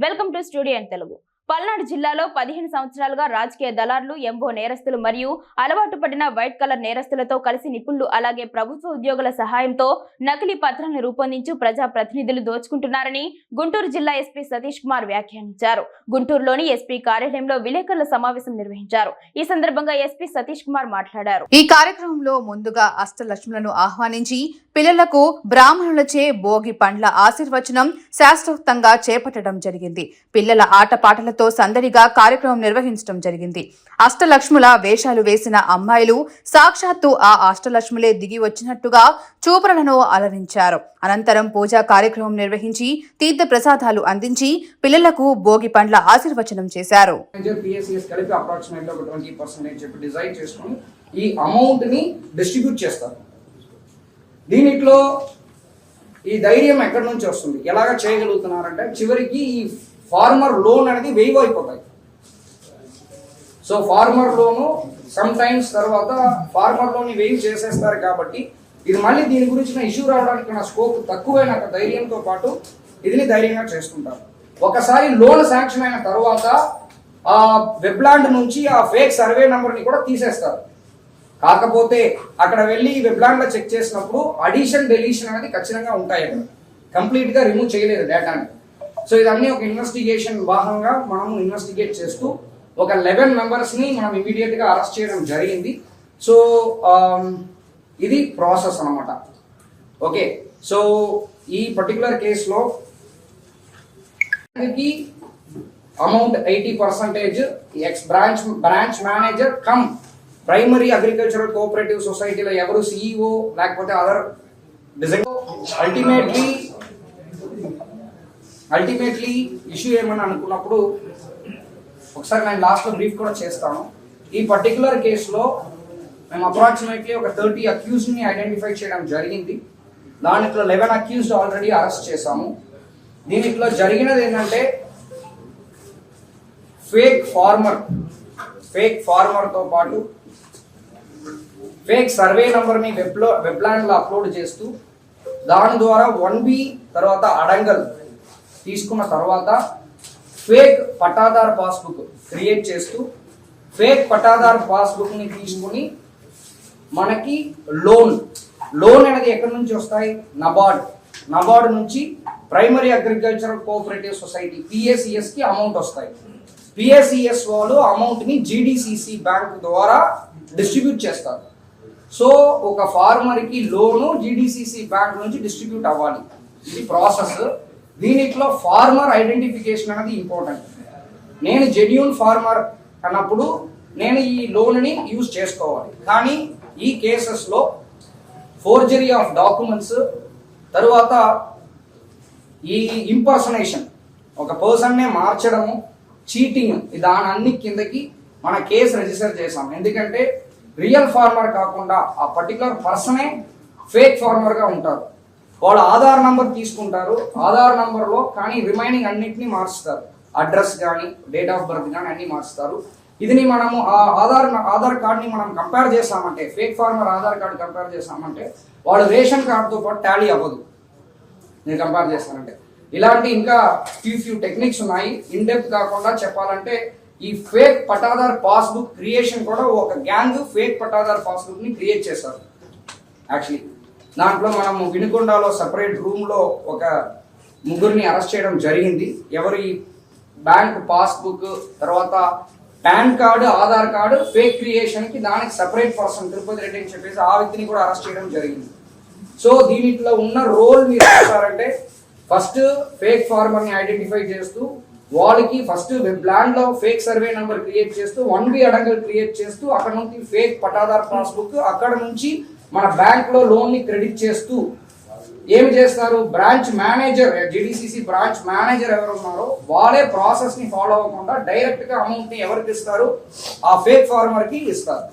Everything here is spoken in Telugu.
Welcome to studio in Telugu. Palnadu జిల్లాలో 15 సంవత్సరాలుగా రాజకీయ దళారులు, ఎంబో నేరస్తులు మరియు అలవాటు పడిన వైట్ కలర్ నేరస్తులతో కలిసి నిపుణులు అలాగే ప్రభుత్వ ఉద్యోగుల సహాయంతో నకిలీ పత్రాలను రూపొందించి ప్రజా ప్రతినిధులు దోచుకుంటున్నారని గుంటూరు జిల్లా ఎస్పీ సతీష్ కుమార్ వ్యాఖ్యానించారు. గుంటూరులోని ఎస్పీ కార్యాలయంలో విలేకరుల సమావేశం నిర్వహించారు. ఈ సందర్భంగా ఎస్పీ సతీష్ కుమార్ మాట్లాడారు. ఈ కార్యక్రమంలో ముందుగా అష్టలక్ష్ములను ఆహ్వానించి పిల్లలకు బ్రాహ్మణులచే భోగి పండ్ల ఆశీర్వచనం శాస్త్రోక్తంగా చేపట్టడం జరిగింది. పిల్లల ఆటపాటలతో సందడిగా కార్యక్రమం నిర్వహించడం జరిగింది. అష్టలక్ష్ముల వేషాలు వేసిన అమ్మాయిలు సాక్షాత్తు ఆ అష్టలక్ష్ములే దిగి వచ్చినట్టుగా చూపరులను అలరించారు. అనంతరం పూజా కార్యక్రమం నిర్వహించి తీర్థ ప్రసాదాలు అందించి పిల్లలకు భోగి పండ్ల ఆశీర్వచనం చేశారు. దీనిట్లో ఈ ధైర్యం ఎక్కడి నుంచి వస్తుంది, ఎలాగ చేయగలుగుతున్నారంటే చివరికి ఈ ఫార్మర్ లోన్ అనేది వేవ్ అయిపోతాయి. సో ఫార్మర్ లోను సమ్ టైమ్స్ తర్వాత ఫార్మర్ లోన్ వేవ్ చేసేస్తారు కాబట్టి ఇది మళ్ళీ దీని గురించిన ఇష్యూ రావడానికి నా స్కోప్ తక్కువైన ధైర్యంతో పాటు ఇది ధైర్యంగా చేసుకుంటారు. ఒకసారి లోన్ శాంక్షన్ అయిన తర్వాత ఆ వెబ్లాండ్ నుంచి ఆ ఫేక్ సర్వే నెంబర్ని కూడా తీసేస్తారు. కాకపోతే అక్కడ వెళ్ళి వెబ్లాండ్ లో చెక్ చేసినప్పుడు అడిషన్ డెలీషన్ అనేది ఖచ్చితంగా ఉంటాయి. అక్కడ కంప్లీట్ గా రిమూవ్ చేయలేదు డేటాని. సో ఇదన్నీ ఒక ఇన్వెస్టిగేషన్ భాగంగా మనము ఇన్వెస్టిగేట్ చేస్తూ ఒక 11 మెంబర్స్ ని మనం ఇమీడియట్ గా అరెస్ట్ చేయడం జరిగింది. సో ఇది ప్రాసెస్ అన్నమాట. ఓకే, సో ఈ పర్టికులర్ కేసులో amount 80% X branch manager come primary agricultural cooperative సొసైటీలో ఎవరు సిఇఓ లేకపోతే అదర్ డిజైన్ అల్టిమేట్లీ ఇష్యూ ఏమని అనుకున్నప్పుడు ఒకసారి నేను లాస్ట్లో బ్రీఫ్ కూడా చేస్తాను. ఈ పర్టికులర్ కేసులో మేము అప్రాక్సిమేట్లీ ఒక 30 అక్యూజ్ని ఐడెంటిఫై చేయడం జరిగింది. దాంట్లో 11 అక్యూజ్డ్ ఆల్రెడీ అరెస్ట్ చేశాము. దీనిట్లో జరిగినది ఏంటంటే ఫేక్ ఫార్మర్తో పాటు ఫేక్ సర్వే నంబర్ని వెబ్లాండ్లో అప్లోడ్ చేస్తూ దాని ద్వారా 1B తర్వాత అడంగల్ తీసుకున్న తర్వాత ఫేక్ పట్టాదార్ పాస్బుక్ క్రియేట్ చేస్తూ ఫేక్ పట్టాదార్ పాస్బుక్ని తీసుకుని మనకి లోన్ అనేది ఎక్కడి నుంచి వస్తాయి, నబార్డ్ నుంచి ప్రైమరీ అగ్రికల్చరల్ కోఆపరేటివ్ సొసైటీ PACSకి అమౌంట్ వస్తాయి. PACS వాళ్ళు అమౌంట్ని GDCC బ్యాంక్ ద్వారా డిస్ట్రిబ్యూట్ చేస్తారు. సో ఒక ఫార్మర్కి లోను GDCC బ్యాంక్ నుంచి డిస్ట్రిబ్యూట్ అవ్వాలి. ఇది ప్రాసెస్. దీనిట్లో ఫార్మర్ ఐడెంటిఫికేషన్ అనేది ఇంపార్టెంట్. నేను జెన్యూన్ ఫార్మర్ అన్నప్పుడు నేను ఈ లోన్ని యూజ్ చేసుకోవాలి. కానీ ఈ కేసెస్లో ఫోర్జరీ ఆఫ్ డాక్యుమెంట్స్, తరువాత ఈ ఇంపర్సనేషన్, ఒక పర్సన్నే మార్చడము, చీటింగ్, దాని అన్ని కిందకి మన కేసు రిజిస్టర్ చేసాం. ఎందుకంటే రియల్ ఫార్మర్ కాకుండా ఆ పర్టికులర్ పర్సనే ఫేక్ ఫార్మర్గా ఉంటారు. వాళ్ళు ఆధార్ నంబర్ తీసుకుంటారు, ఆధార్ నంబర్లో కానీ రిమైనింగ్ అన్నింటినీ మార్చుతారు. అడ్రస్ కానీ డేట్ ఆఫ్ బర్త్ కానీ అన్ని మార్చుతారు. ఇదిని మనము ఆ ఆధార్ కార్డ్ని మనం కంపేర్ చేస్తామంటే, fake farmer Aadhaar card compare చేస్తామంటే వాళ్ళు రేషన్ కార్డుతో పాటు టాలీ అవ్వదు. నేను కంపేర్ చేస్తానంటే ఇలాంటి ఇంకా ఫ్యూ టెక్నిక్స్ ఉన్నాయి. ఇన్ డెప్త్ కాకుండా చెప్పాలంటే ఈ ఫేక్ పట్టాదార్ పాస్బుక్ క్రియేషన్ కూడా ఒక గ్యాంగ్ ఫేక్ పట్టాదార్ పాస్బుక్ ని క్రియేట్ చేశారు. యాక్చువల్లీ దాంట్లో మనము వినుకొండలో సపరేట్ రూమ్లో ఒక 3 అరెస్ట్ చేయడం జరిగింది. ఎవరి బ్యాంక్ పాస్బుక్ తర్వాత PAN card, Aadhaar card fake క్రియేషన్కి దానికి సపరేట్ పర్సన్ తిరుపతి రెడ్డి అని చెప్పేసి ఆ వ్యక్తిని కూడా అరెస్ట్ చేయడం జరిగింది. సో దీనిలో ఉన్న రోల్ మీరు చూసారంటే ఫస్ట్ ఫేక్ ఫార్మర్ని ఐడెంటిఫై చేస్తూ వాళ్ళకి ఫస్ట్ వెబ్లాండ్ లో ఫేక్ సర్వే నెంబర్ క్రియేట్ చేస్తూ 1B అడంగల్ క్రియేట్ చేస్తూ అక్కడ నుంచి ఫేక్ పట్టాదార్ పాస్బుక్, అక్కడ నుంచి మన బ్యాంక్ లో లోన్ ని క్రెడిట్ చేస్తూ ఏమి చేస్తారు, branch manager GDCC branch manager ఎవరు ఉన్నారో వాళ్ళే ప్రాసెస్ ని ఫాలో అవ్వకుండా డైరెక్ట్ గా అమౌంట్ ని ఎవరికి ఇస్తారు, ఆ ఫేక్ ఫార్మర్ కి ఇస్తారు.